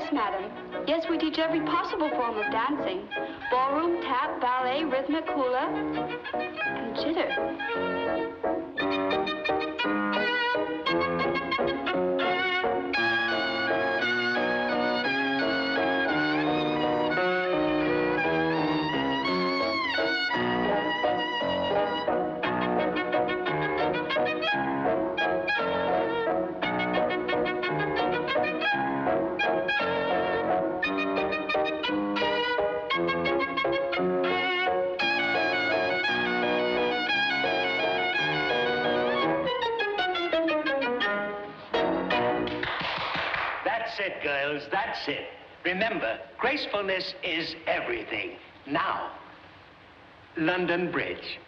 Yes, madam. Yes, we teach every possible form of dancing. Ballroom, tap, ballet, rhythmic, hula, and jitter. That's it, girls, that's it. Remember, gracefulness is everything. Now, London Bridge.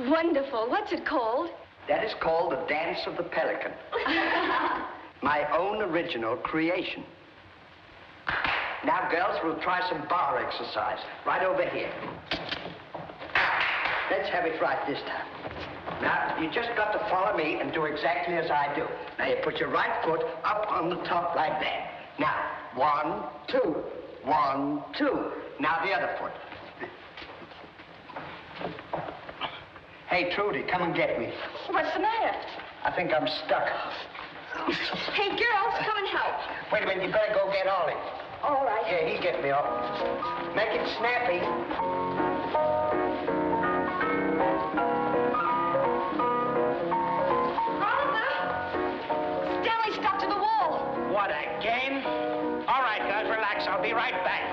Wonderful. What's it called? That is called the Dance of the Pelican. My own original creation. Now, girls, we'll try some bar exercise. Right over here. Let's have it right this time. Now, you just got to follow me and do exactly as I do. Now, you put your right foot up on the top like that. Now, 1, 2, 1, 2. Now, the other foot. Hey, Trudy, come and get me. What's the matter? I think I'm stuck. Hey, girls, come and help. Wait a minute, you better go get Ollie. All right. Yeah, he'll get me off. Make it snappy. Oliver! Stanley's stuck to the wall. What, again? All right, guys, relax. I'll be right back.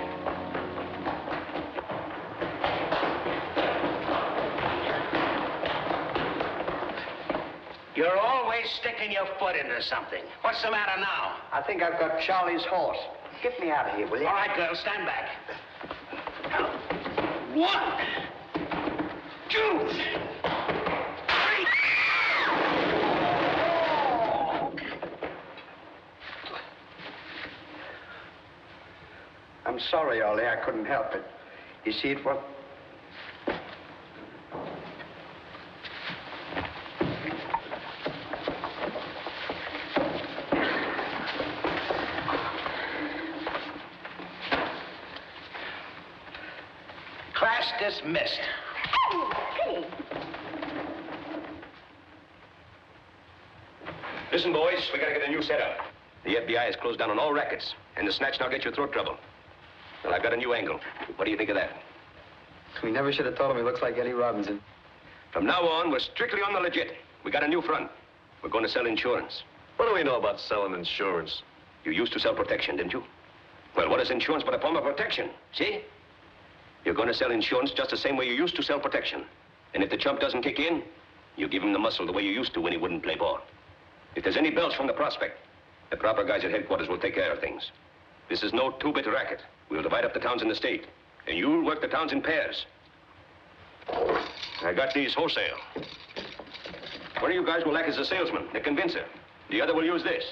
You're always sticking your foot into something. What's the matter now? I think I've got Charlie's horse. Get me out of here, will you? All right, girls, stand back. 1, 2, 3. I'm sorry, Ollie. I couldn't help it. You see, it was... Class dismissed. Hey! Listen, boys, we gotta get a new setup. The FBI has closed down on all rackets, and the snatch now gets you throat trouble. Well, I've got a new angle. What do you think of that? We never should have told him he looks like Eddie Robinson. From now on, we're strictly on the legit. We got a new front. We're going to sell insurance. What do we know about selling insurance? You used to sell protection, didn't you? Well, what is insurance but a form of protection? See? You're going to sell insurance just the same way you used to sell protection. And if the chump doesn't kick in, you give him the muscle the way you used to when he wouldn't play ball. If there's any belch from the prospect, the proper guys at headquarters will take care of things. This is no two-bit racket. We'll divide up the towns in the state, and you'll work the towns in pairs. I got these wholesale. One of you guys will act as a salesman, the convincer. The other will use this.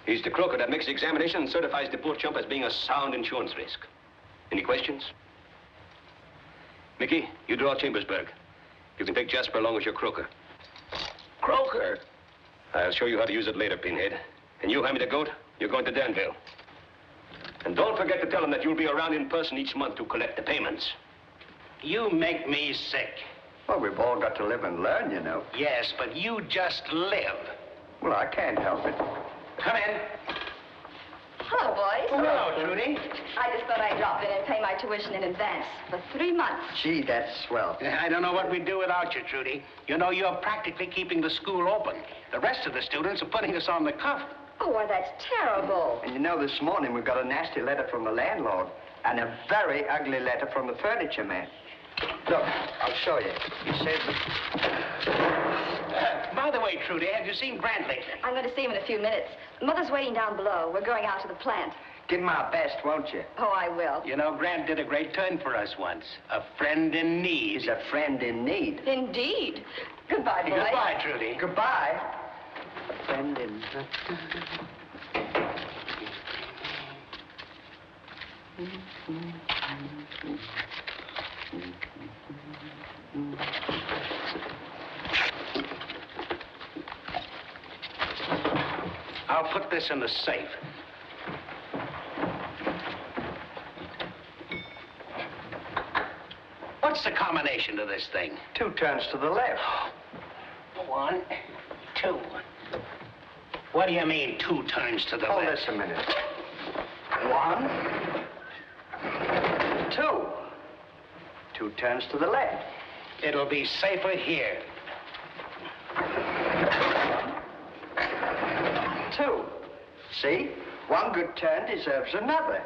He's the croaker that makes the examination and certifies the poor chump as being a sound insurance risk. Any questions? Mickey, you draw Chambersburg. You can take Jasper along as your croaker. Croaker? I'll show you how to use it later, Pinhead. And you, Hammy the Goat, you're going to Danville. And don't forget to tell them that you'll be around in person each month to collect the payments. You make me sick. Well, we've all got to live and learn, you know. Yes, but you just live. Well, I can't help it. Come in. Hello, boys. Oh, hello, Trudy. I just thought I'd drop in and pay my tuition in advance for 3 months. Gee, that's swell. I don't know what we'd do without you, Trudy. You know, you're practically keeping the school open. The rest of the students are putting us on the cuff. Oh, why, that's terrible. And you know, this morning we got a nasty letter from the landlord and a very ugly letter from the furniture man. Look, I'll show you. He said By the way, Trudy, have you seen Grant lately? I'm going to see him in a few minutes. Mother's waiting down below. We're going out to the plant. give him our best, won't you? Oh, I will. You know, Grant did a great turn for us once. A friend in need. He's a friend in need. Indeed. Goodbye, boy. Goodbye, Trudy. Goodbye. A friend in... I'll put this in the safe. What's the combination to this thing? 2 turns to the left. 1, 2. What do you mean, 2 turns to the Hold left? this a minute. 1, 2. 2 turns to the left. It'll be safer here. 2. See? 1 good turn deserves another.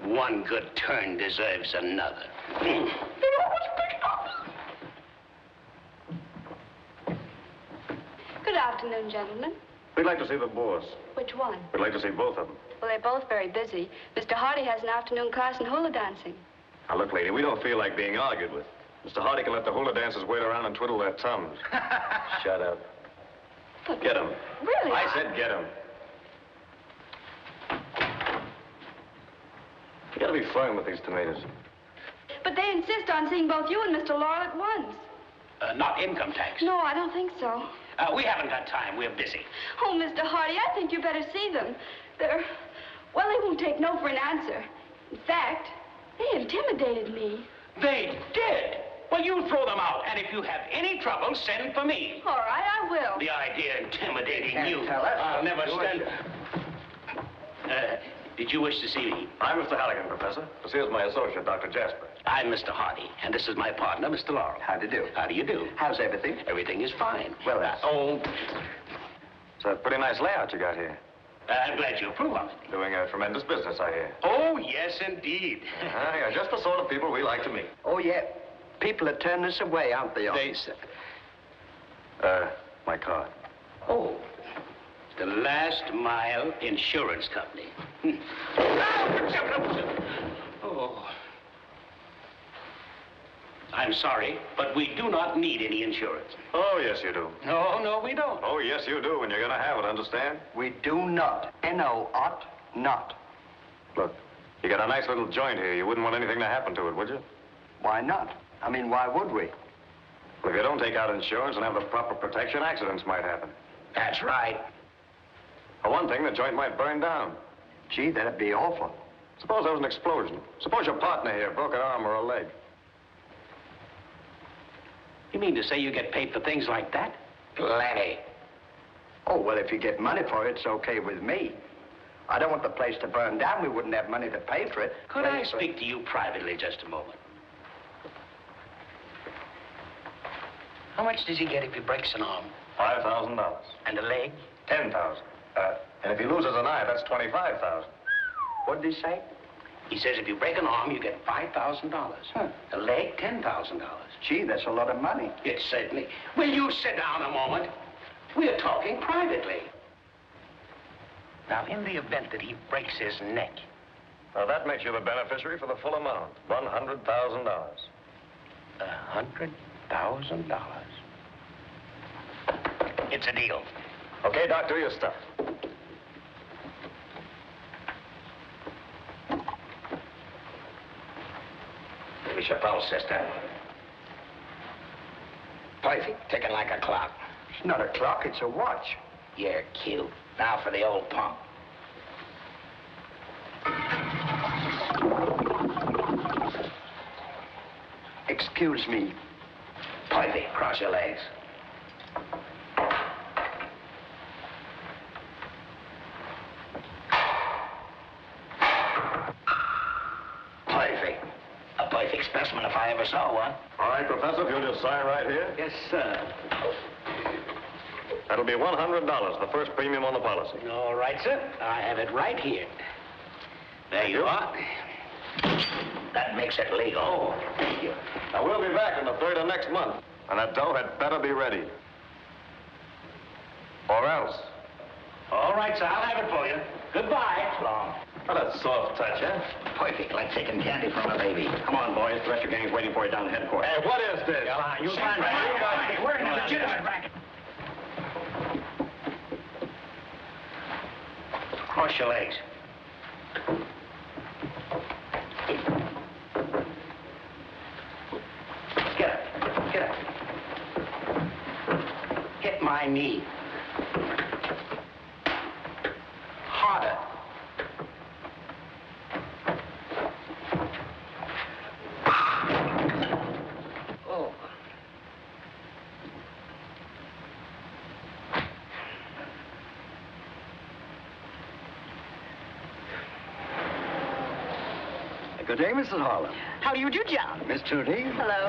One good turn deserves another. Good afternoon, gentlemen. We'd like to see the boss. Which one? We'd like to see both of them. Well, they're both very busy. Mr. Hardy has an afternoon class in hula dancing. Now, look, lady, we don't feel like being argued with. Mr. Hardy can let the hula dancers wait around and twiddle their thumbs. Shut up. But Get him. really? I said get him. You gotta be firm with these tomatoes. But they insist on seeing both you and Mr. Laurel at once. Not income tax. No, I don't think so. We haven't got time. We're busy. Oh, Mr. Hardy, I think you better see them. Well, they won't take no for an answer. In fact, they intimidated me. They did? Well, you throw them out. And if you have any trouble, send for me. All right, I will. The idea of intimidating Can't you. tell us. I'll never Do stand... it. Did you wish to see me? I'm Mr. Halligan, Professor. This here's my associate, Dr. Jasper. I'm Mr. Hardy, and this is my partner, Mr. Laurel. How do you do? How do you do? How's everything? Everything is fine. Well, that's... It's a pretty nice layout you got here. I'm glad you approve of it. Doing a tremendous business, I hear. Oh, yes, indeed. Yeah, just the sort of people we like to meet. Oh, yeah. People are turning us away, aren't they? They say... My card. Oh, the Last Mile Insurance Company. Oh. I'm sorry, but we do not need any insurance. Oh, yes, you do. No, we don't. Oh, yes, you do, and you're gonna have it, understand? We do not. N-O-Ot, not. Look, you got a nice little joint here. You wouldn't want anything to happen to it, would you? Why not? I mean, why would we? Well, if you don't take out insurance and have the proper protection, accidents might happen. That's right. For one thing, the joint might burn down. Gee, that'd be awful. Suppose there was an explosion. Suppose your partner here broke an arm or a leg. You mean to say you get paid for things like that? Plenty. Oh, well, if you get money for it, it's okay with me. I don't want the place to burn down. We wouldn't have money to pay for it. Could I speak to you privately just a moment? How much does he get if he breaks an arm? $5,000. And a leg? $10,000. And if he loses an eye, that's $25,000. What did he say? He says if you break an arm, you get $5,000. Huh. A leg, $10,000. Gee, that's a lot of money. It certainly. Will you sit down a moment? We're talking privately. Now, in the event that he breaks his neck. Now, that makes you the beneficiary for the full amount, $100,000. $100,000. It's a deal. Okay, Doc, do your stuff. Here's your pulse, sister. Perfect. Ticking like a clock. It's not a clock, it's a watch. You're cute. Now for the old pump. Excuse excuse me. Perfect. Cross your legs. Perfect. A perfect specimen if I ever saw one. All right, Professor, if you'll just sign right here. Yes, sir. That'll be $100, the first premium on the policy. All right, sir. I have it right here. There you are. That makes it legal. Oh, Thank you. Now, we'll be back on the 3rd of next month, and that dough had better be ready. Or else. All right, sir. I'll have it for you. Goodbye. Long. Oh, that's soft touch, huh? Perfect. Like taking candy from a baby. Come on, boys. The rest of your gang's waiting for you down at headquarters. Hey, what is this? You'll find out. We're in a legitimate racket. Cross your legs. Get up. Get up. Hit my knee. Harder. Oh. Good day, Mrs. Harlan. How do you do, John? Miss Trudy. Hello.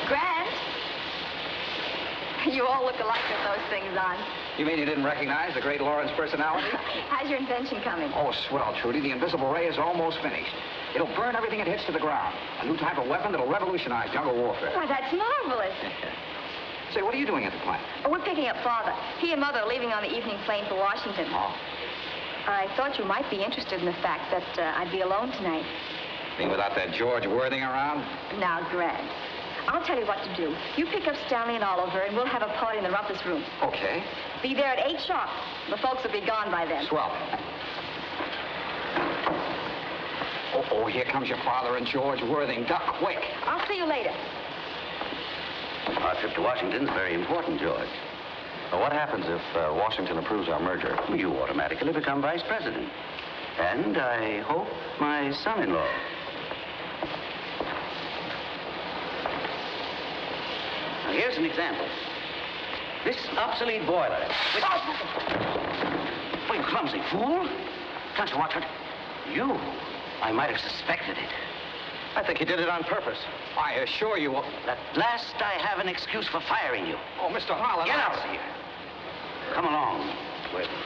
Grant? You all look alike with those things on. You mean you didn't recognize the great Lauren's personality? How's your invention coming? Oh, swell, Trudy. The invisible ray is almost finished. It'll burn everything it hits to the ground. A new type of weapon that'll revolutionize jungle warfare. Why, that's marvelous. Say, what are you doing at the plant? Oh, we're picking up Father. He and Mother are leaving on the evening plane for Washington. Oh. I thought you might be interested in the fact that I'd be alone tonight. Being without that George Worthing around? Now, Grant, I'll tell you what to do. You pick up Stanley and Oliver, and we'll have a party in the rumpus room. Okay. Be there at 8 sharp. The folks will be gone by then. Swell. Oh, here comes your father and George Worthing. Duck quick. I'll see you later. Our trip to Washington is very important, George. Well, what happens if Washington approves our merger? You automatically become vice president. And I hope my son-in-law. Now, here's an example. This obsolete boiler. With... Oh, you clumsy fool. Can't you watch it? You. I might have suspected it. I think he did it on purpose. I assure you. At last, I have an excuse for firing you. Oh, Mr. Harlan. Get out of here. Come along with me.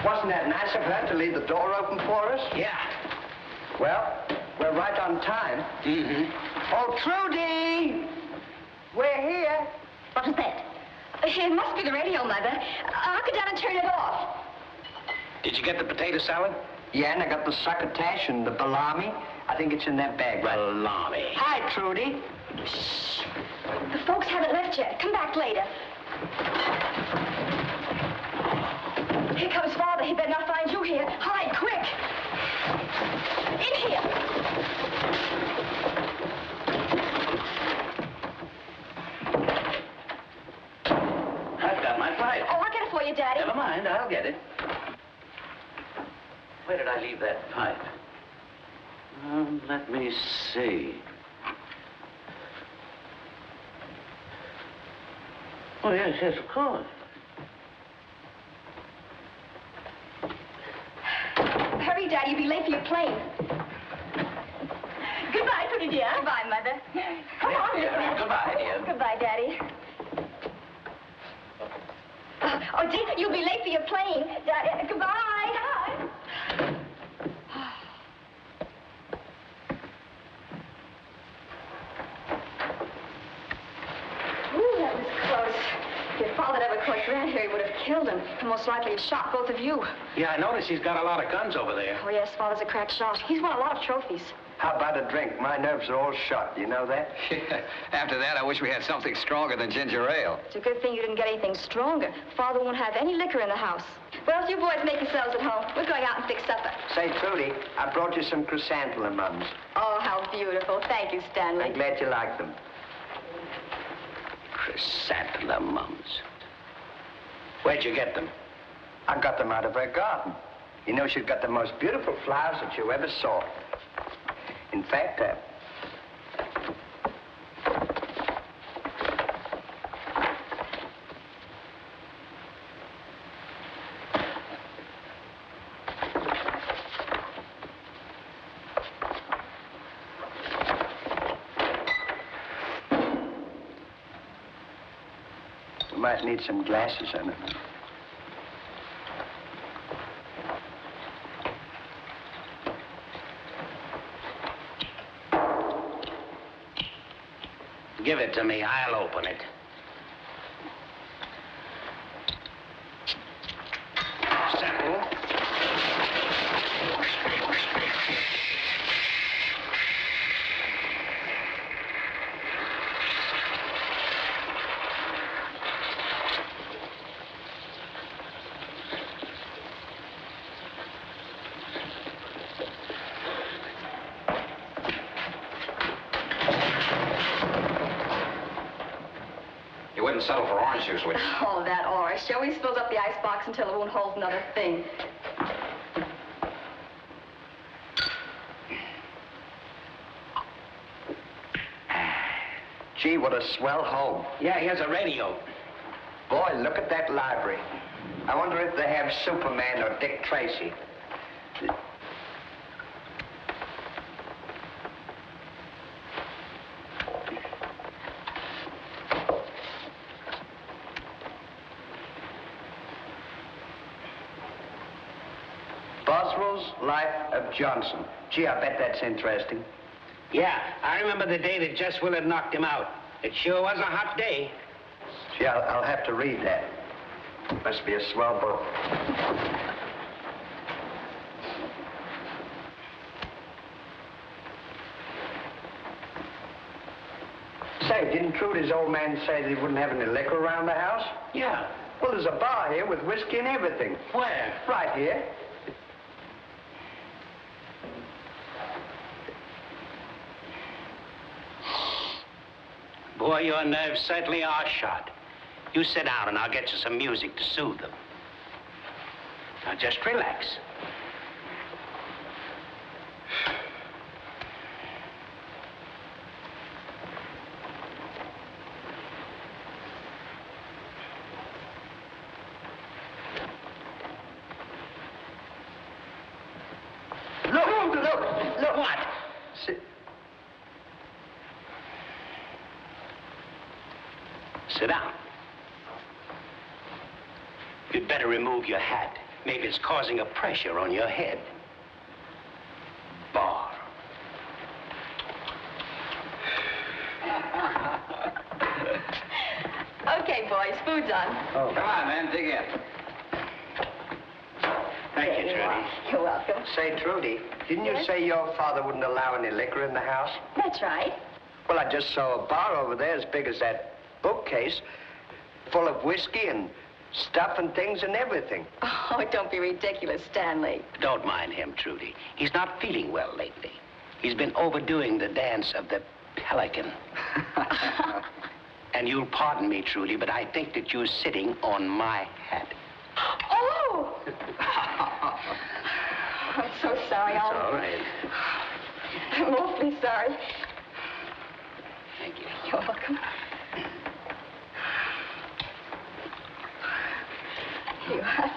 Wasn't that nice of her to leave the door open for us? Yeah. Well, we're right on time. Mm-hmm. Oh, Trudy! We're here. What was that? It must be the radio, Mother. I'll go down and turn it off. Did you get the potato salad? Yeah, and I got the succotash and the salami. I think it's in that bag, right? Salami. Hi, Trudy. Shh. The folks haven't left yet. Come back later. Here comes Father. He better not find you here. Hide, quick. In here. I've got my pipe. Oh, I'll get it for you, Daddy. Never mind, I'll get it. Where did I leave that pipe? Let me see. Oh, yes, of course. Hurry, Daddy. You'll be late for your plane. Goodbye, pretty dear. Goodbye, Mother. Come on. Yeah, goodbye, dear. Goodbye, Daddy. Oh, dear, you'll be late for your plane. Daddy, goodbye. Bye. Ooh, that was close. If Father never caught ran here, he would have killed him. And most likely have shot both of you. Yeah, I notice he's got a lot of guns over there. Oh, yes, Father's a crack shot. He's won a lot of trophies. How about a drink? My nerves are all shot. You know that? After that, I wish we had something stronger than ginger ale. It's a good thing you didn't get anything stronger. Father won't have any liquor in the house. Well, you boys make yourselves at home. We're going out and fix supper. Say, Trudy, I brought you some chrysanthemums. Oh, how beautiful. Thank you, Stanley. I'm glad you like them. Chrysanthemums. Where'd you get them? I got them out of her garden. You know, she's got the most beautiful flowers that you ever saw. In fact, you might need some glasses on it. Give it to me. I'll open it. Simple. You wouldn't settle for orange juice, would you? Oh, that orange. She always fills up the icebox until it won't hold another thing. Gee, what a swell home. Yeah, here's a radio. Boy, look at that library. I wonder if they have Superman or Dick Tracy. Boswell's Life of Johnson. Gee, I bet that's interesting. Yeah, I remember the day that Jess Willard knocked him out. It sure was a hot day. Gee, I'll have to read that. Must be a swell book. Say, didn't Trudy's old man say that he wouldn't have any liquor around the house? Yeah. Well, there's a bar here with whiskey and everything. Where? Right here. Boy, your nerves certainly are shot. You sit down and I'll get you some music to soothe them. Now just relax. Look. What? Sit down. You'd better remove your hat. Maybe it's causing a pressure on your head. Bar. Okay, boys, food's on. Oh. Come on, man, dig in. Thank you, There Trudy. are. You're welcome. Say, Trudy, didn't you Yes? say your father wouldn't allow any liquor in the house? That's right. Well, I just saw a bar over there as big as that bookcase, full of whiskey and stuff and things and everything. Oh, don't be ridiculous, Stanley. Don't mind him, Trudy. He's not feeling well lately. He's been overdoing the dance of the pelican. And you'll pardon me, Trudy, but I think that you're sitting on my hat. Oh! I'm so sorry. It's all right. I'm awfully sorry. Thank you. You're welcome. Here you are.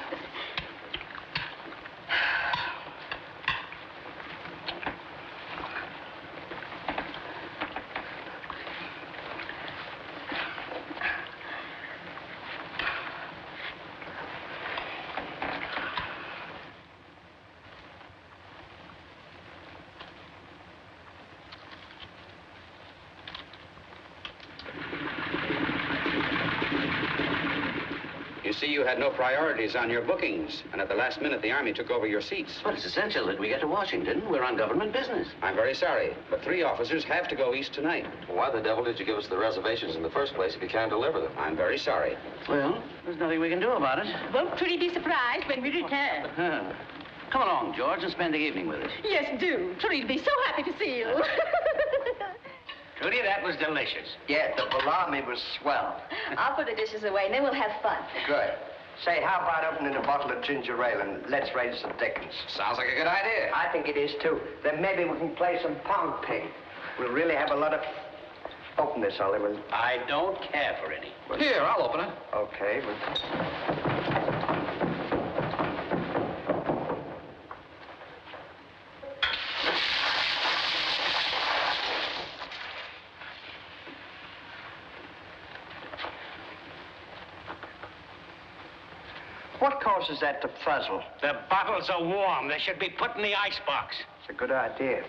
see you had no priorities on your bookings, and at the last minute, the Army took over your seats. But it's essential that we get to Washington. We're on government business. I'm very sorry, but 3 officers have to go east tonight. Why the devil did you give us the reservations in the first place if you can't deliver them? I'm very sorry. Well, there's nothing we can do about it. Won't Trudy be surprised when we return? Come along, George, and spend the evening with us. Yes, do. Trudy'd be so happy to see you. Trudy, that was delicious. Yeah, the baloney was swell. I'll put the dishes away, and then we'll have fun. Good. Say, how about opening a bottle of ginger ale and let's raise some dickens? Sounds like a good idea. I think it is, too. Then maybe we can play some pong ping. We'll really have a lot of... Open this, Oliver. I don't care for any. Well, here, I'll open it. Okay, but... What causes that to fuzzle? The bottles are warm. They should be put in the icebox. It's a good idea.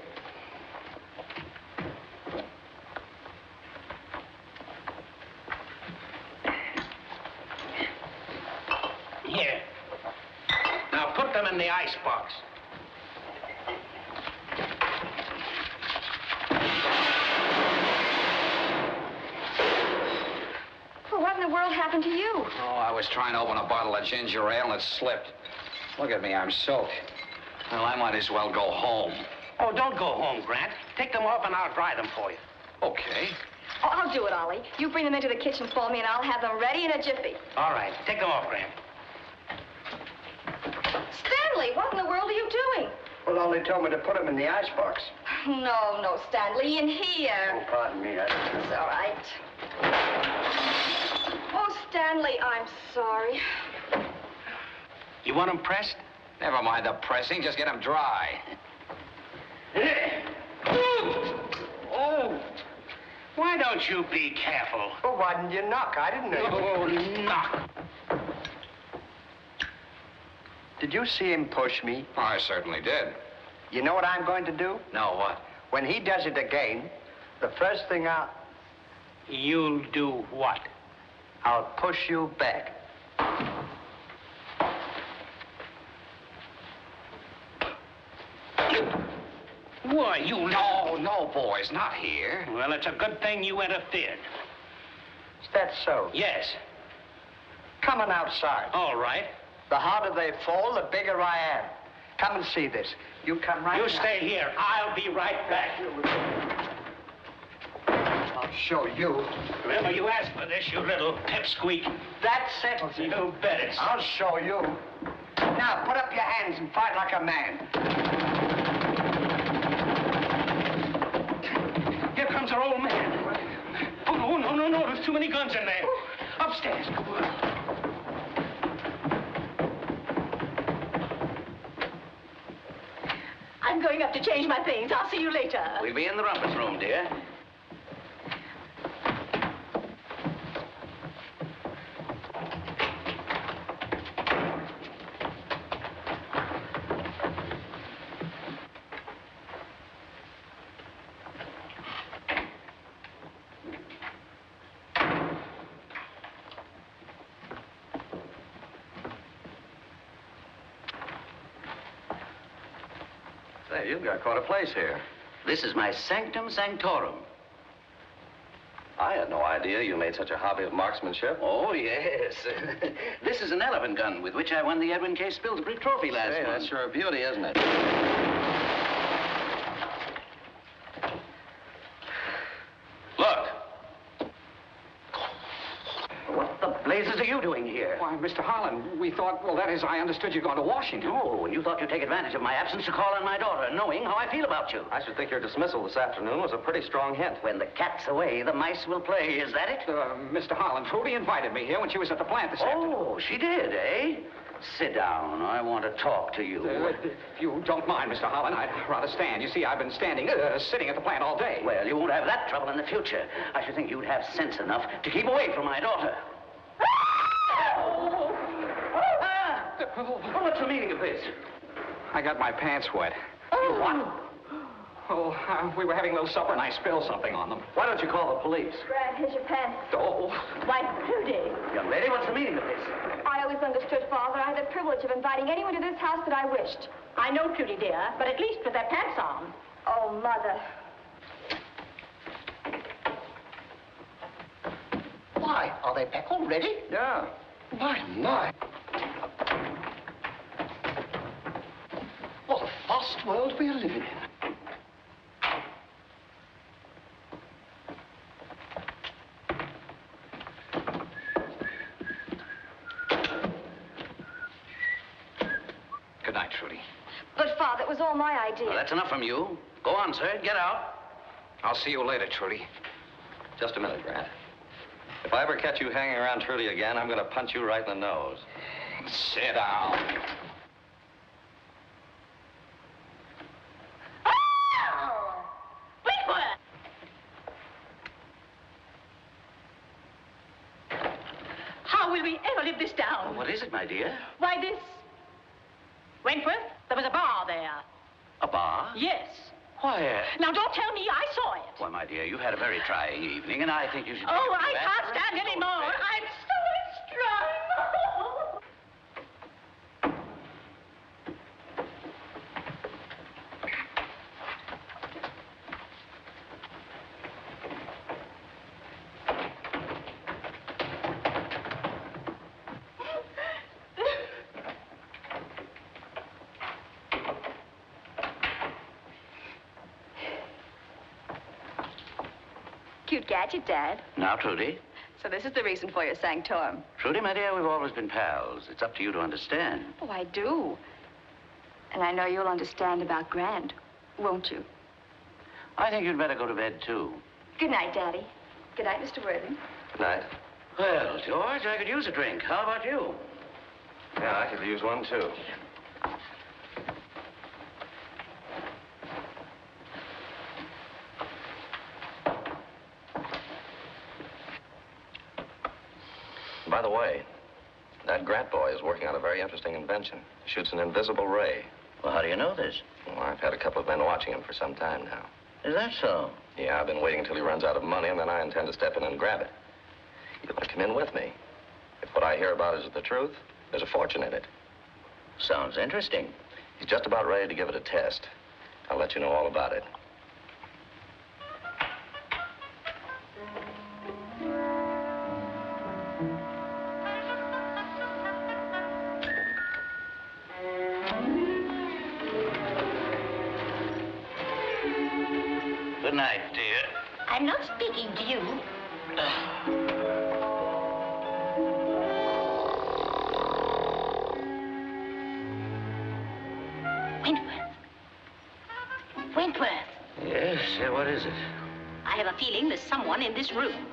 Here. Now put them in the icebox. Well, what in the world happened to you? Oh, I was trying to open a bottle of ginger ale, and it slipped. Look at me, I'm soaked. Well, I might as well go home. Oh, don't go home, Grant. Take them off and I'll dry them for you. Okay. Oh, I'll do it, Ollie. You bring them into the kitchen for me, and I'll have them ready in a jiffy. All right. Take them off, Grant. Stanley, what in the world are you doing? Well, only told me to put them in the icebox. No, Stanley, in here. Oh, pardon me. It's all right. Oh, Stanley, I'm sorry. You want them pressed? Never mind the pressing, just get them dry. Oh, why don't you be careful? Well, why didn't you knock? I didn't know. Oh, knock. Did you see him push me? I certainly did. You know what I'm going to do? No, what? When he does it again, the first thing You'll do what? I'll push you back. Why, you... No, boys, not here. Well, it's a good thing you interfered. Is that so? Yes. Come on outside. All right. The harder they fall, the bigger I am. Come and see this. You come right You now. stay here. I'll be right back. I'll show you. Remember, you asked for this, you little pipsqueak. That settles it. You bet it. I'll show you. Now, put up your hands and fight like a man. Here comes our old man. Oh, no. There's too many guns in there. Upstairs. I'm going up to change my things. I'll see you later. We'll be in the rumpus room, dear. Say, you've got quite a place here. This is my sanctum sanctorum. I had no idea you made such a hobby of marksmanship. Oh, yes. This is an elephant gun with which I won the Edwin K. Spilsbury Trophy last Hey, month. that's sure a beauty, isn't it? Look. What the blazes are you doing here? Why, Mr. Harlan, we thought, well, that is, I understood you'd gone to Washington. Oh, and you thought you'd take advantage of my absence to call on my daughter, knowing how I feel about you. I should think your dismissal this afternoon was a pretty strong hint. When the cat's away, the mice will play. Is that it? Mr. Harlan, Trudy invited me here when she was at the plant this afternoon. Oh, she did, eh? Sit down. I want to talk to you. If you don't mind, Mr. Harlan, I'd rather stand. You see, I've been sitting at the plant all day. Well, you won't have that trouble in the future. I should think you'd have sense enough to keep away from my daughter. What's the meaning of this? I got my pants wet. You what? Oh, we were having a little supper and I spilled something on them. Why don't you call the police? Brad, here's your pants. Oh. Why, Trudy. Young lady, what's the meaning of this? I always understood, Father, I had the privilege of inviting anyone to this house that I wished. I know, Trudy, dear, but at least with their pants on. Oh, Mother. Why, are they back already? Yeah. My. What a fast world we are living in. Good night, Trudy. But, Father, it was all my idea. Well, that's enough from you. Go on, sir. Get out. I'll see you later, Trudy. Just a minute, Grant. If I ever catch you hanging around Trudy again, I'm going to punch you right in the nose. Sit down. Oh! Wentworth! How will we ever live this down? Well, what is it, my dear? Why, this... Wentworth, there was a bar there. A bar? Yes. Why, Now, don't tell me I saw it. Why, my dear, you've had a very trying evening, and I think you should... Oh, I can't stand any more. I'm so strong. Cute gadget, Dad. Now, Trudy. So this is the reason for your sanctorum. Trudy, my dear, we've always been pals. It's up to you to understand. Oh, I do. And I know you'll understand about Grant, won't you? I think you'd better go to bed, too. Good night, Daddy. Good night, Mr. Worthing. Good night. Well, George, I could use a drink. How about you? Yeah, I could use one, too. By the way, that Grant boy is working on a very interesting invention. He shoots an invisible ray. Well, how do you know this? Well, I've had a couple of men watching him for some time now. Is that so? Yeah, I've been waiting until he runs out of money, and then I intend to step in and grab it. You'll come in with me. If what I hear about is the truth, there's a fortune in it. Sounds interesting. He's just about ready to give it a test. I'll let you know all about it. Good night, dear. I'm not speaking to you. Wentworth. Yes, what is it? I have a feeling there's someone in this room.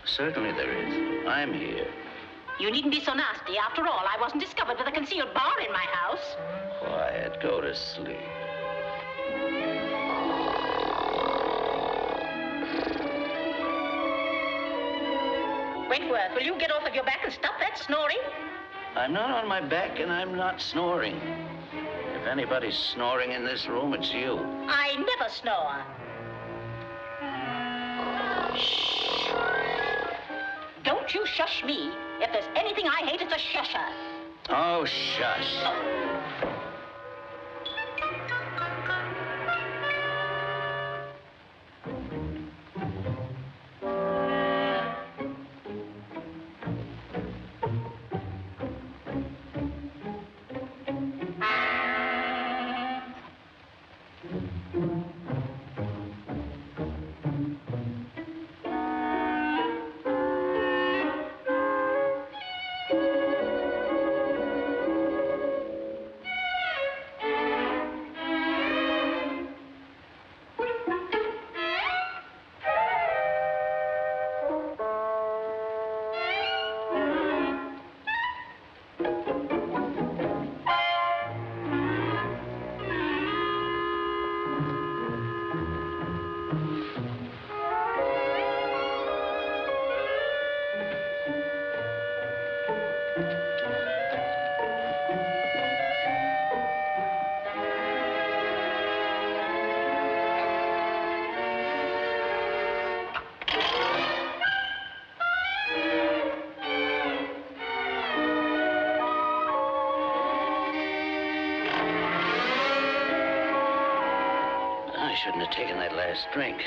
Certainly there is. I'm here. You needn't be so nasty. After all, I wasn't discovered with a concealed bar in my house. Quiet, go to sleep. Wentworth, will you get off of your back and stop that snoring? I'm not on my back, and I'm not snoring. If anybody's snoring in this room, it's you. I never snore. Shh. Don't you shush me. If there's anything I hate, it's a shusher. Oh, shush. shouldn't have taken that last drink.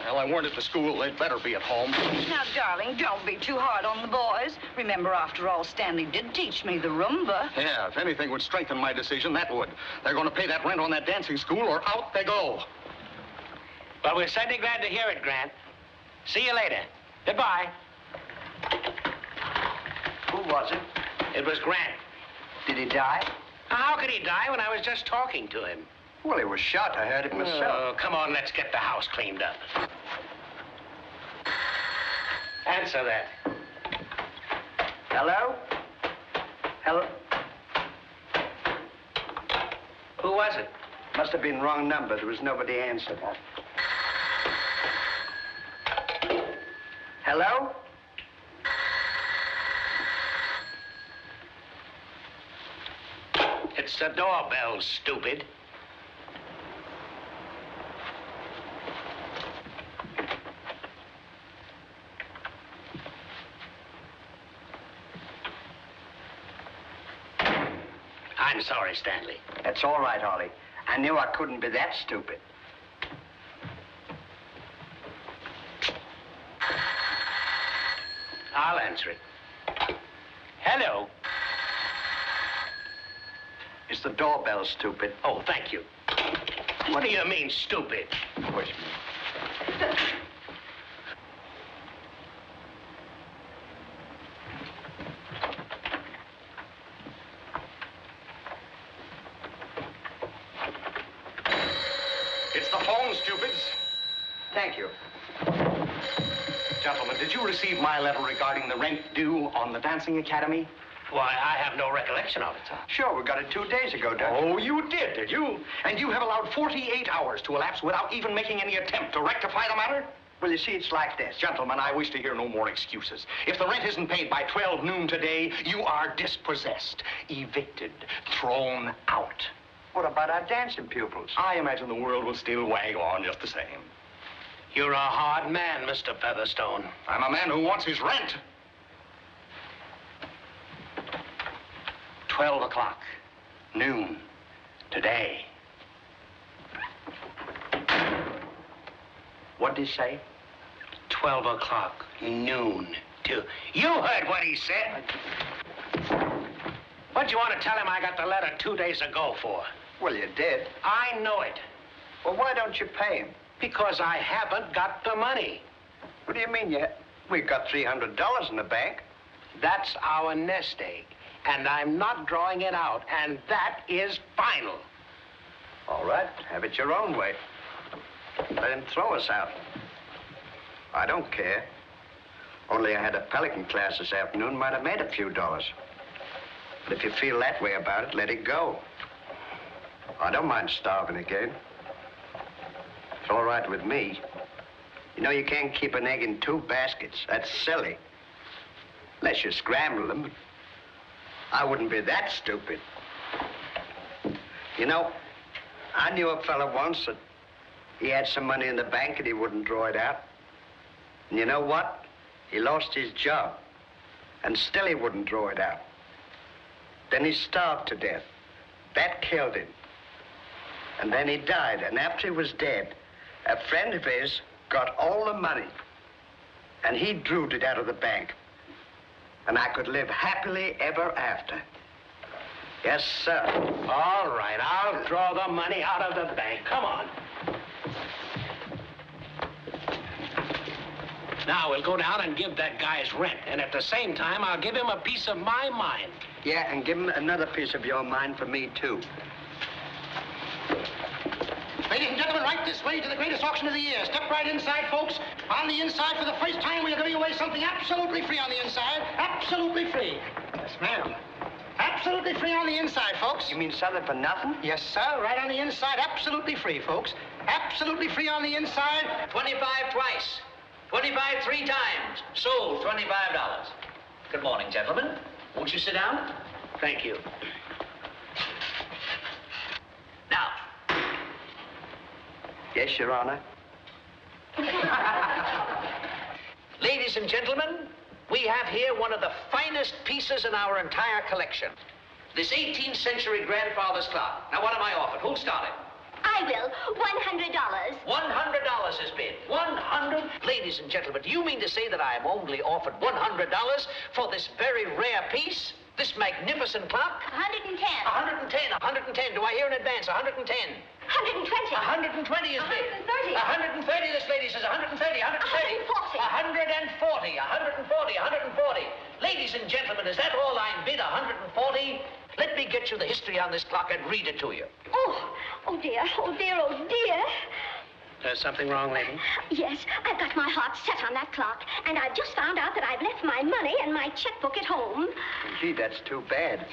Well, I weren't at the school. They'd better be at home. Now, darling, don't be too hard on the boys. Remember, after all, Stanley did teach me the rumba. Yeah, if anything would strengthen my decision, that would. They're going to pay that rent on that dancing school or out they go. Well, we're certainly glad to hear it, Grant. See you later. Goodbye. Who was it? It was Grant. Did he die? How could he die when I was just talking to him? Well, he was shot. I heard it myself. Oh, come on, let's get the house cleaned up. Answer that. Hello? Hello? Who was it? Must have been wrong number. There was nobody answered. Hello? It's the doorbell, stupid. I'm sorry, Stanley. That's all right, Ollie. I knew I couldn't be that stupid. I'll answer it. Hello. It's the doorbell, stupid. Oh, thank you. What do you mean, stupid? Push me. It's the phone, stupids. Thank you. Gentlemen, did you receive my letter regarding the rent due on the Dancing Academy? Why, I have no recollection of it, sir. Sure, we got it 2 days ago, Doug. Oh, you did you? And you have allowed 48 hours to elapse without even making any attempt to rectify the matter? Well, you see, it's like this. Gentlemen, I wish to hear no more excuses. If the rent isn't paid by 12 noon today, you are dispossessed, evicted, thrown out. What about our dancing pupils? I imagine the world will still wag on just the same. You're a hard man, Mr. Featherstone. I'm a man who wants his rent. 12 o'clock, noon, today. What'd he say? 12 o'clock, noon, to... You heard what he said. What'd you want to tell him I got the letter 2 days ago for? Well, you did. I know it. Well, why don't you pay him? Because I haven't got the money. What do you mean we've got $300 in the bank? That's our nest egg, and I'm not drawing it out, and that is final. All right, have it your own way. Let him throw us out. I don't care. Only I had a pelican class this afternoon, might have made a few dollars. But if you feel that way about it, let it go. I don't mind starving again. It's all right with me. You know, you can't keep an egg in 2 baskets. That's silly. Unless you scramble them. I wouldn't be that stupid. You know, I knew a fellow once that he had some money in the bank and he wouldn't draw it out. And you know what? He lost his job. And still he wouldn't draw it out. Then he starved to death. That killed him. And then he died. And after he was dead, a friend of his got all the money. And he drew it out of the bank. And I could live happily ever after. Yes, sir. All right, I'll draw the money out of the bank. Come on. Now, we'll go down and give that guy's rent. And at the same time, I'll give him a piece of my mind. Yeah, and give him another piece of your mind for me, too. Ladies and gentlemen, right this way to the greatest auction of the year. Step right inside, folks. On the inside, for the first time, we are giving away something absolutely free on the inside. Absolutely free. Yes, ma'am. Absolutely free on the inside, folks. You mean something for nothing? Yes, sir. Right on the inside. Absolutely free, folks. Absolutely free on the inside. 25 twice. 25 3 times. Sold $25. Good morning, gentlemen. Won't you sit down? Thank you. Now, Yes, Your Honor. ladies and gentlemen, we have here one of the finest pieces in our entire collection. This 18th century grandfather's clock. Now, what am I offered? Who'll start it? I will. $100. $100 has been. 100? Ladies and gentlemen, do you mean to say that I am only offered $100 for this very rare piece? This magnificent clock? 110. 110, 110. Do I hear in advance? 110. 120. 120 is bid. 130. 130, this lady says. 130, 130. 140. 140, 140, 140. Ladies and gentlemen, is that all I'm bid? 140? Let me get you the history on this clock and read it to you. Oh dear, oh dear, oh dear. There's something wrong, lady? Yes, I've got my heart set on that clock, and I've just found out that I've left my money and my checkbook at home. Gee, that's too bad.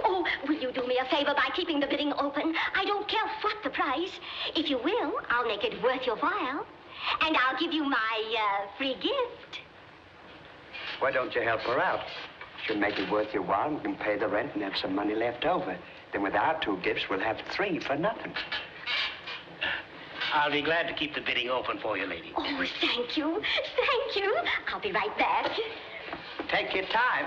Oh, will you do me a favor by keeping the bidding open? I don't care what the price. If you will, I'll make it worth your while. And I'll give you my free gift. Why don't you help her out? She'll make it worth your while. We can pay the rent and have some money left over. Then with our 2 gifts, we'll have 3 for nothing. I'll be glad to keep the bidding open for you, lady. Oh, thank you. Thank you. I'll be right back. Take your time.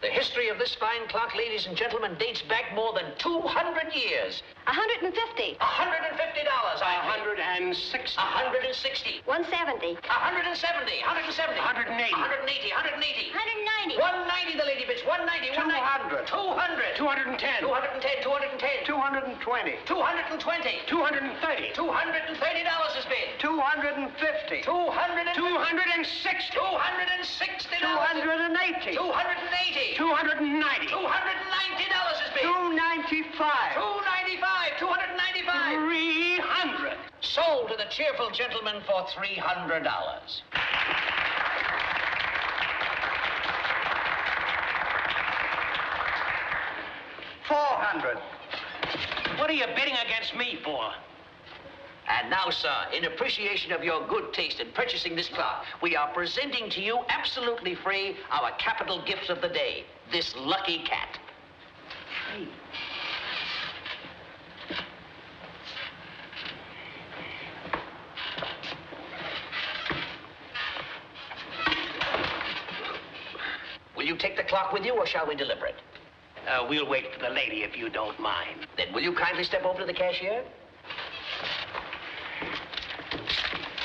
The history of this fine clock, ladies and gentlemen, dates back more than 200 years. 150. $150. 160. 160. 170. 170. 170. 180. 180. 180. 190. 190, the lady bids. 190. 200. 200. 210. 210. 210. 220. 220. 230. $230 has been. 250. 260. 260. $260. 280. 280. 290. $290 has been. 295. 295. 295. 300. Sold to the cheerful gentleman for $300. $400. What are you bidding against me for? And now, sir, in appreciation of your good taste in purchasing this clock, we are presenting to you absolutely free our capital gift of the day, this lucky cat. Hey. Will you take the clock with you, or shall we deliver it? We'll wait for the lady if you don't mind. Then will you kindly step over to the cashier?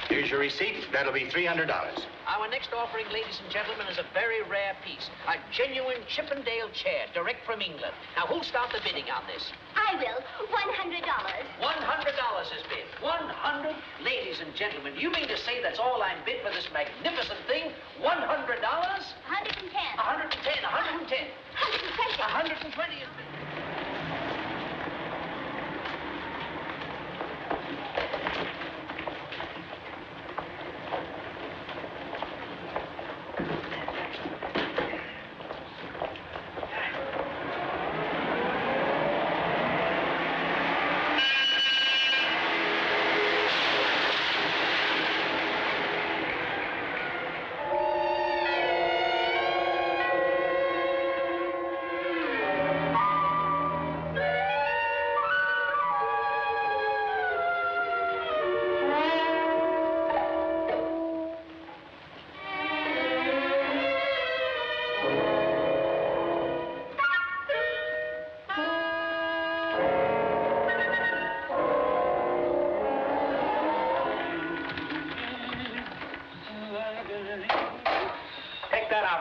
Here's your receipt. That'll be $300. Our next offering, ladies and gentlemen, is a very rare piece. A genuine Chippendale chair, direct from England. Now, who'll start the bidding on this? I will. $100. $100 has bid. 100? Ladies and gentlemen, do you mean to say that's all I'm bid for this magnificent thing? $100? 110. 110, 110. 120. 120 is bid.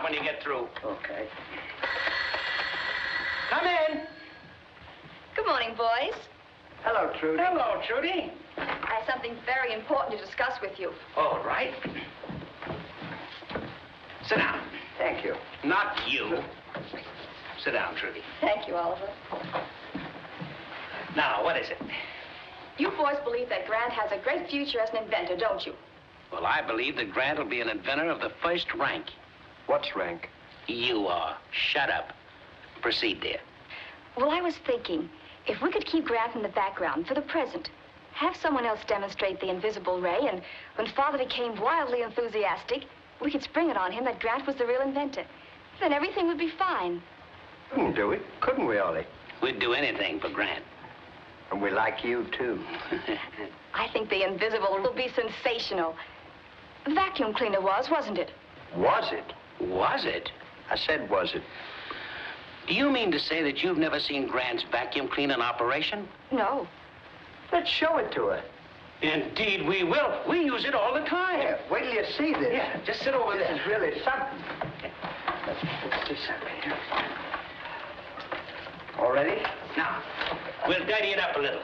When you get through. Okay. Come in. Good morning, boys. Hello, Trudy. Hello, Trudy. I have something very important to discuss with you. All right. Sit down. Thank you. Not you. Sit down, Trudy. Thank you, Oliver. Now, what is it? You boys believe that Grant has a great future as an inventor, don't you? Well, I believe that Grant will be an inventor of the first rank. What's rank? You are. Shut up. Proceed, dear. Well, I was thinking, if we could keep Grant in the background for the present, have someone else demonstrate the invisible ray, and when Father became wildly enthusiastic, we could spring it on him that Grant was the real inventor. Then everything would be fine. Couldn't do it, couldn't we, Ollie? We'd do anything for Grant. And we like you, too. I think the invisible will be sensational. The vacuum cleaner wasn't it? Was it? Was it? I said, was it? Do you mean to say that you've never seen Grant's vacuum cleaner in operation? No. Let's show it to her. Indeed we will. We use it all the time. Yeah, wait till you see this. Yeah, just sit over This there. is really something. Let's put this up here. All ready? Now, we'll dirty it up a little.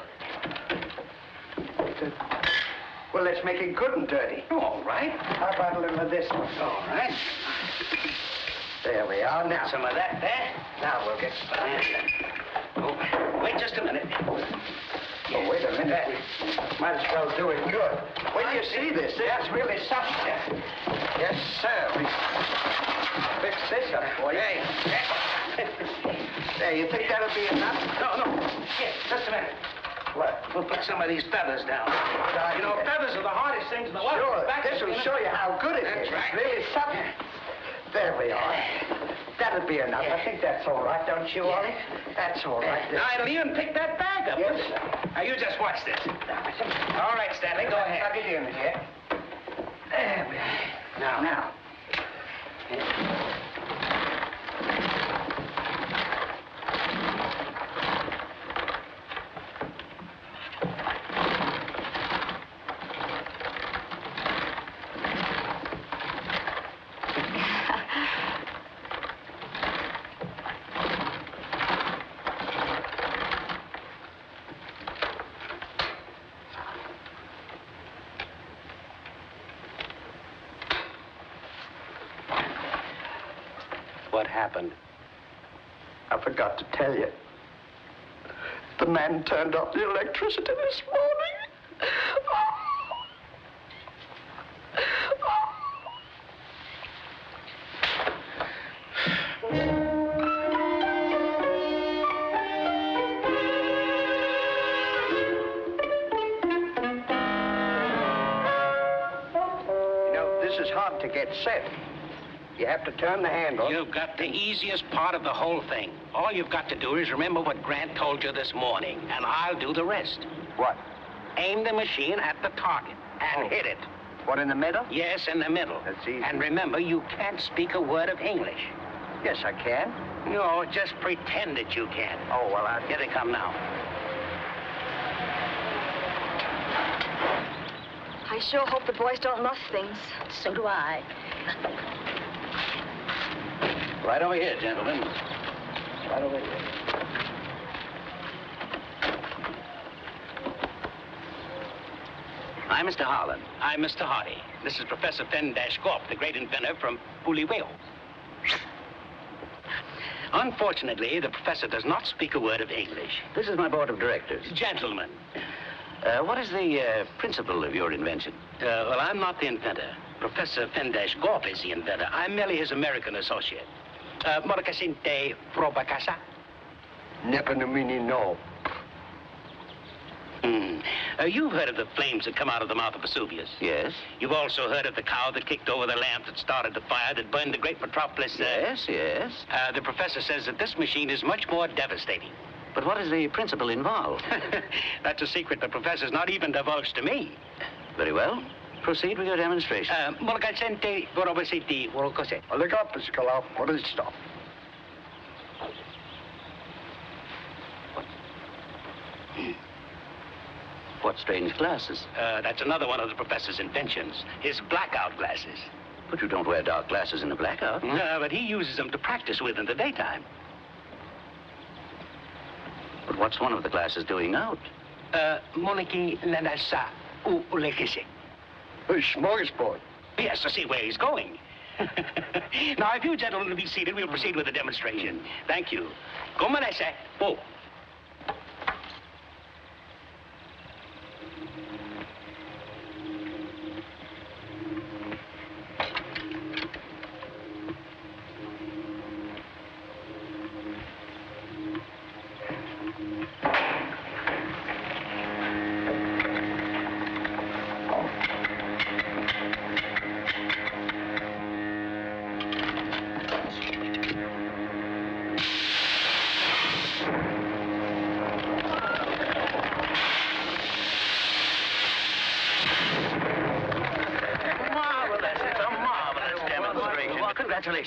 Well, let's make it good and dirty. All right. How about a little of this? All right. There we are now. Some of that there. Now we'll get started. Oh, wait just a minute. Oh, wait a minute. We might as well do it good. When you see this, that's really something. Yes, sir. We fix this up for you. Hey. There, you think that'll be enough? No. Here, just a minute. What? We'll put some of these feathers down. You know, feathers are the hardest things in the world. Sure. This will show you how good it is. That's right. It's really something. There we are. That'll be enough. I think that's all right, don't you, Ollie? That's all right. Now, it'll even pick that bag up. Yes, sir. Now, you just watch this. All right, Stanley, go ahead. Plug it in here. There we are. Now. What happened? I forgot to tell you. The man turned off the electricity this morning. You know, this is hard to get set. You have to turn the handle. You've got the easiest part of the whole thing. All you've got to do is remember what Grant told you this morning, and I'll do the rest. What? Aim the machine at the target and hit it. What, in the middle? Yes, in the middle. That's easy. And remember, you can't speak a word of English. Yes, I can. No, just pretend that you can. Oh, well, Here they come now. I sure hope the boys don't muff things. So do I. Right over here, gentlemen. Right over here. I'm Mr. Harlan. I'm Mr. Hardy. This is Professor Fenn-Gorp, the great inventor from Puliweo. Unfortunately, the professor does not speak a word of English. This is my board of directors. Gentlemen, What is the principle of your invention? well, I'm not the inventor. Professor Fenn-Gorp is the inventor. I'm merely his American associate. Moracasinte probacasa. Nepanumini no. You've heard of the flames that come out of the mouth of Vesuvius. Yes. You've also heard of the cow that kicked over the lamp that started the fire that burned the great metropolis. Yes. The professor says that this machine is much more devastating. But what is the principle involved? That's a secret the professor's not even divulged to me. Very well. Proceed with your demonstration. Moracasinte borobasiti vorokose. Look up, Piscala. What is stop? What strange glasses. That's another one of the professor's inventions. His blackout glasses. But you don't wear dark glasses in a blackout. But he uses them to practice with in the daytime. But what's one of the glasses doing out? Moniki nanasa ulekise. Smorgasbord. Yes, to see where he's going. Now, if you gentlemen will be seated, we'll proceed with the demonstration. Thank you. Come on, Oh.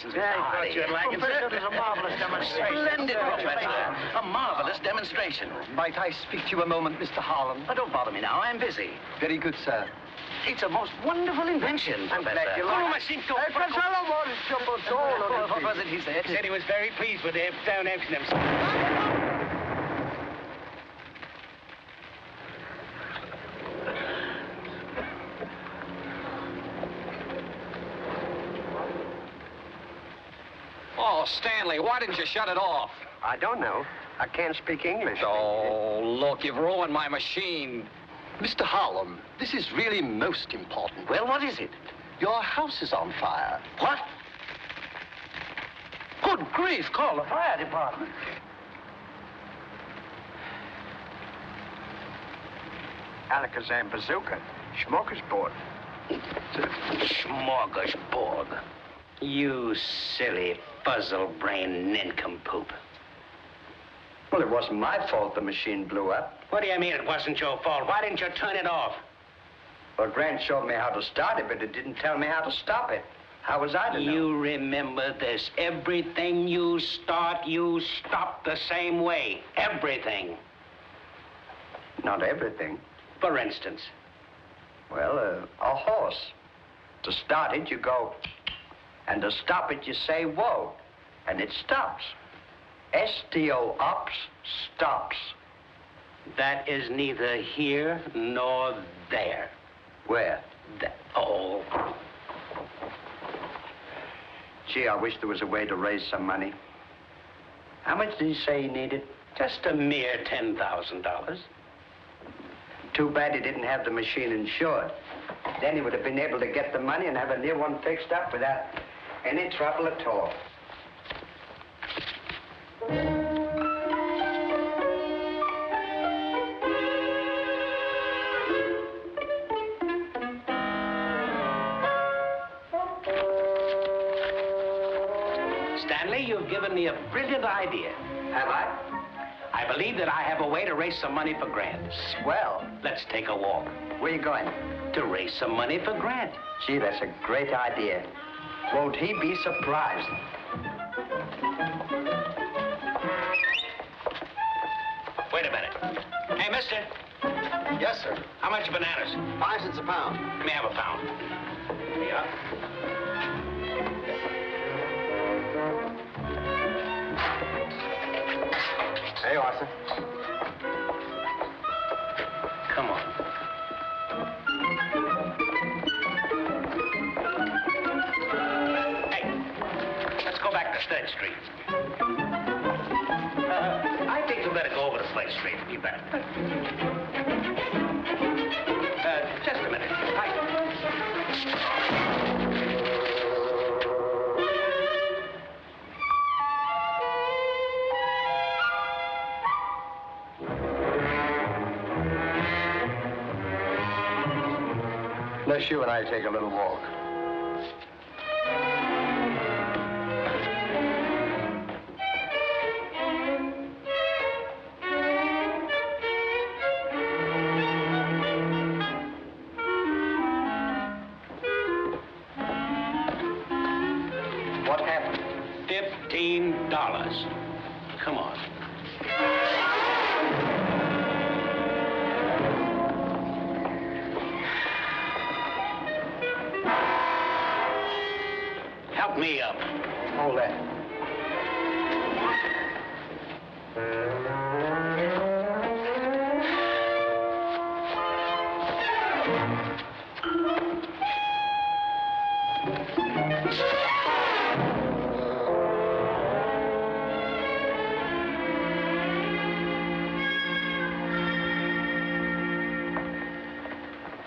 congratulations, Mr. Yeah, I Hardy. thought you'd like it, sir. It was a marvelous demonstration. Splendid, Professor. A marvelous demonstration. Might I speak to you a moment, Mr. Harlan? Oh, don't bother me now. I'm busy. Very good, sir. It's a most wonderful invention, I'm Professor. glad you like it. What was it he said? Said he was very pleased with the donation himself. Oh, Stanley, why didn't you shut it off? I don't know. I can't speak English. Oh, look, you've ruined my machine. Mr. Harlan, this is really most important. Well, what is it? Your house is on fire. What? Good grief, call the fire department. Alakazam bazooka. Smorgasbord. Smorgasbord. You silly, fuzzle-brained nincompoop. Well, it wasn't my fault the machine blew up. What do you mean it wasn't your fault? Why didn't you turn it off? Well, Grant showed me how to start it, but it didn't tell me how to stop it. How was I to know? You remember this. Everything you start, you stop the same way. Everything. Not everything. For instance. Well, a horse. To start it, you go, and to stop it, you say, whoa, and it stops. S-T-O-Ops, stops. That is neither here nor there. Where? Oh. Gee, I wish there was a way to raise some money. How much did he say he needed? Just a mere $10,000. Too bad he didn't have the machine insured. Then he would have been able to get the money and have a new one fixed up without any trouble at all. Stanley, you've given me a brilliant idea. Have I? I believe that I have a way to raise some money for Grant. Swell. Let's take a walk. Where you going? To raise some money for Grant. Gee, that's a great idea. Won't he be surprised? Wait a minute. Hey, mister. Yes, sir. How much are bananas? 5 cents a pound. Let me have a pound. Here you are. There you are, sir. Come on. Hey, let's go back to Third Street. I think we better go over to Third Street. You better. Just a minute. Hi. Unless you and I take a little walk. What happened? $15. Come on. Help me up. Hold that.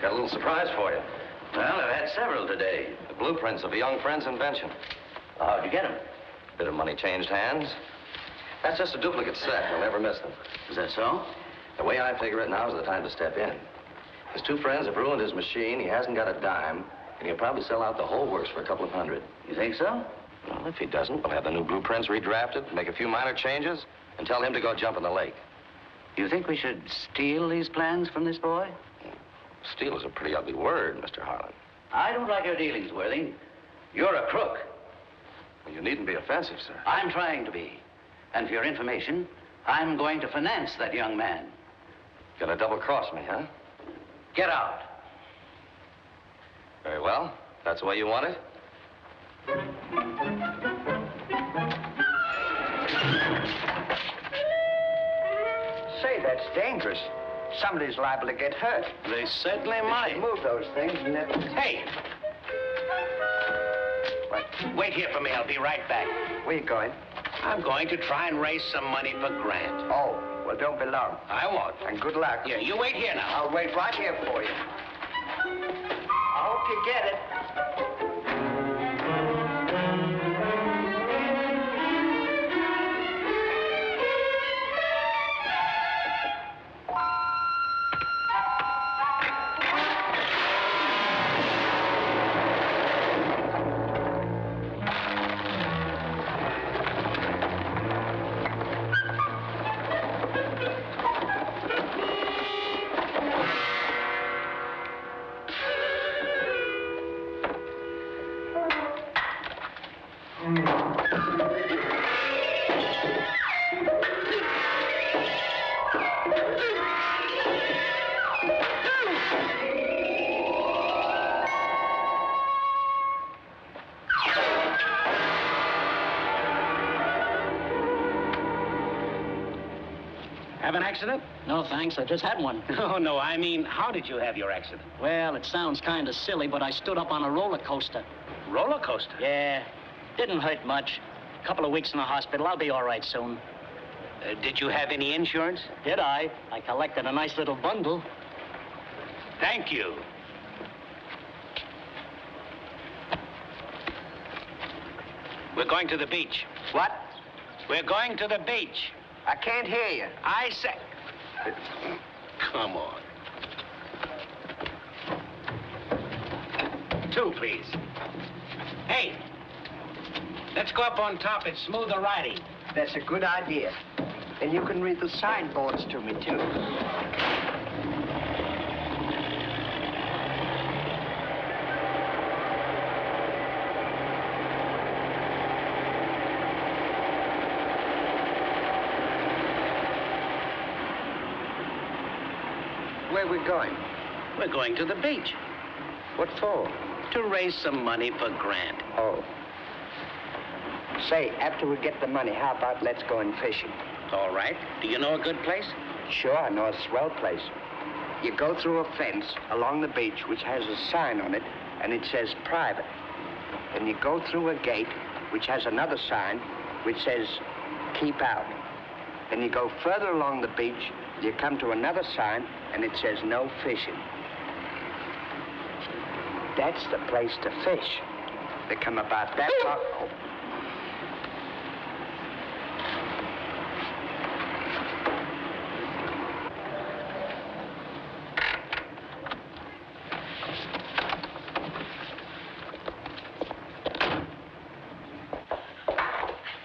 Got a little surprise for you. Well, I've had several today. The blueprints of a young friend's invention. How'd you get them? Bit of money changed hands. That's just a duplicate set. You'll never miss them. Is that so? The way I figure it, now is the time to step in. His two friends have ruined his machine. He hasn't got a dime, and he'll probably sell out the whole works for a couple of hundred. You think so? Well, if he doesn't, we'll have the new blueprints redrafted, make a few minor changes, and tell him to go jump in the lake. You think we should steal these plans from this boy? Steal is a pretty ugly word, Mr. Harlan. I don't like your dealings, Worthing. You're a crook. Well, you needn't be offensive, sir. I'm trying to be. And for your information, I'm going to finance that young man. Gonna double-cross me, huh? Get out. Very well. That's the way you want it? Say, that's dangerous. Somebody's liable to get hurt. They certainly You might. should move those things and then... Hey! What? Wait here for me. I'll be right back. Where you going? I'm going to try and raise some money for Grant. Oh, well, don't be long. I won't. And good luck. Yeah, you wait here now. I'll wait right here for you. I hope you get it. Have an accident? No, thanks. I just had one. Oh, no. I mean, how did you have your accident? Well, it sounds kind of silly, but I stood up on a roller coaster. Roller coaster? Yeah. Didn't hurt much. A couple of weeks in the hospital. I'll be all right soon. Did you have any insurance? Did I? I collected a nice little bundle. Thank you. We're going to the beach. What? We're going to the beach. I can't hear you. I say... Come on. 2, please. Hey, let's go up on top and smooth the riding. That's a good idea. And you can read the signboards to me, too. Where are we going? We're going to the beach What for? to raise some money for Grant. Oh. Say, after we get the money, how about let's go in fishing? All right. Do you know a good place? Sure, I know a swell place. You go through a fence along the beach which has a sign on it, and it says private. Then you go through a gate which has another sign which says keep out. Then you go further along the beach, you come to another sign, and it says no fishing. That's the place to fish. They come about that far. Oh.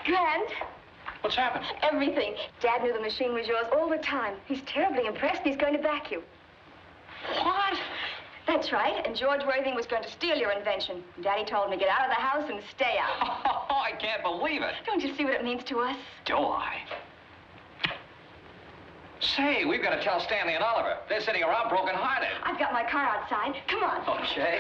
Grant, What's happened? everything. Dad knew the machine was yours all the time. He's terribly impressed and he's going to back you. What? That's right, and George Worthing was going to steal your invention. Daddy told him to get out of the house and stay out. Oh, I can't believe it. Don't you see what it means to us? Do I? Say, we've got to tell Stanley and Oliver. They're sitting around broken-hearted. I've got my car outside. Come on. Okay.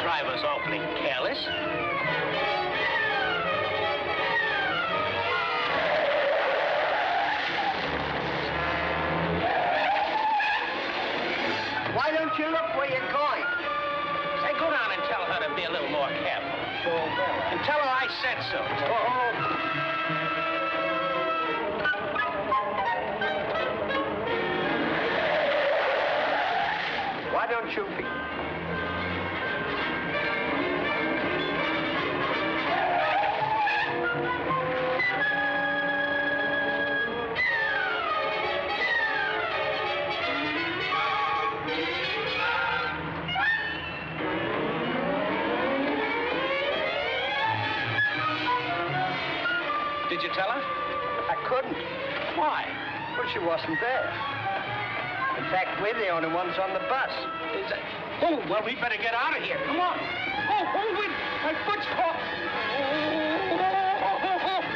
Driver's awfully careless. Why don't you look where you're going? Say, go down and tell her to be a little more careful. Sure will. And tell her I said so. shooting. Did you tell her? I couldn't. Why? Well, she wasn't there. In fact, we're the only ones on the bus. Oh, well, we better get out of here. Come on. Oh, wait. My foot's caught.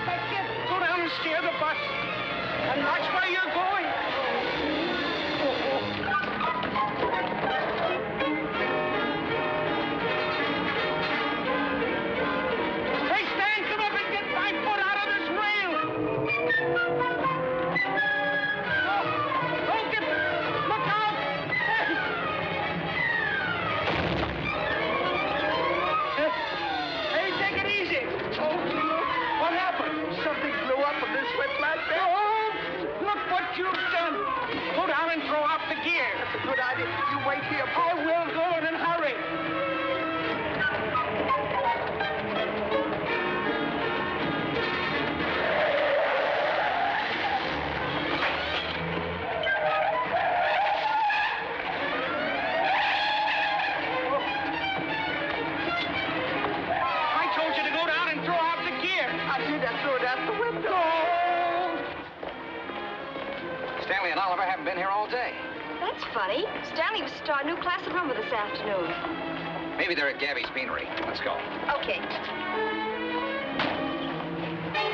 I can't go down and steer the bus. And watch where you're going. Hey, Stan, come up and get my foot out of this rail. Look out! Hey, take it easy. Oh, what happened? Something blew up and this went like that. Oh, look what you've done. Go down and throw off the gear. That's a good idea. You wait here. I will go in and hurry. I told you to go down and throw off the gear. I did. I threw it out the window. Stanley and Oliver haven't been here all day. That's funny. Stanley was to start a new class at Humber this afternoon. Maybe they're at Gabby's Beanery. Let's go. Okay. Hey,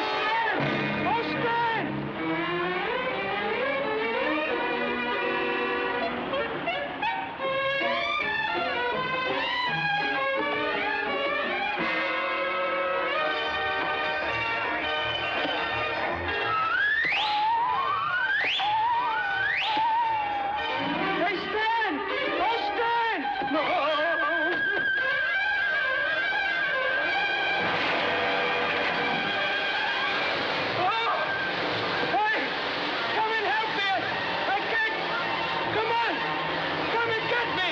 Stan! Oh, Stan! Hey, Stan! Oh, Stan! No! Oh! Hey! Come and help me! I can't! Come on! Come and get me!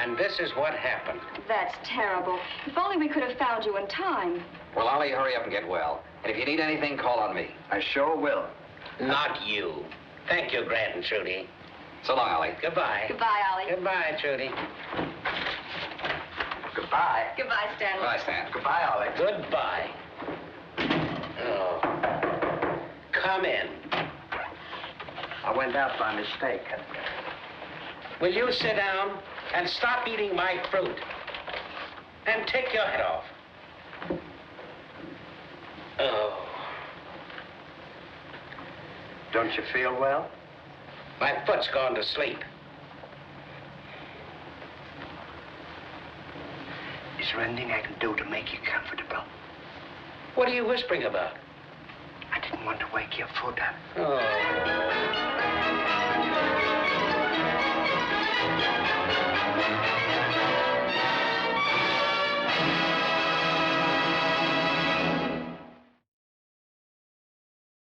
And this is what happened. That's terrible. If only we could have found you in time. Well, Ollie, hurry up and get well. And if you need anything, call on me. I sure will. Not you. Thank you, Grant and Trudy. So long, Ollie. Goodbye. Goodbye, Ollie. Goodbye, Trudy. Goodbye. Goodbye, Stanley. Bye, Stan. Goodbye, Ollie. Goodbye. Oh. Come in. I went out by mistake. Will you sit down and stop eating my fruit? And take your head off. Oh. Don't you feel well? My foot's gone to sleep. Is there anything I can do to make you comfortable? What are you whispering about? I didn't want to wake your foot up. Oh.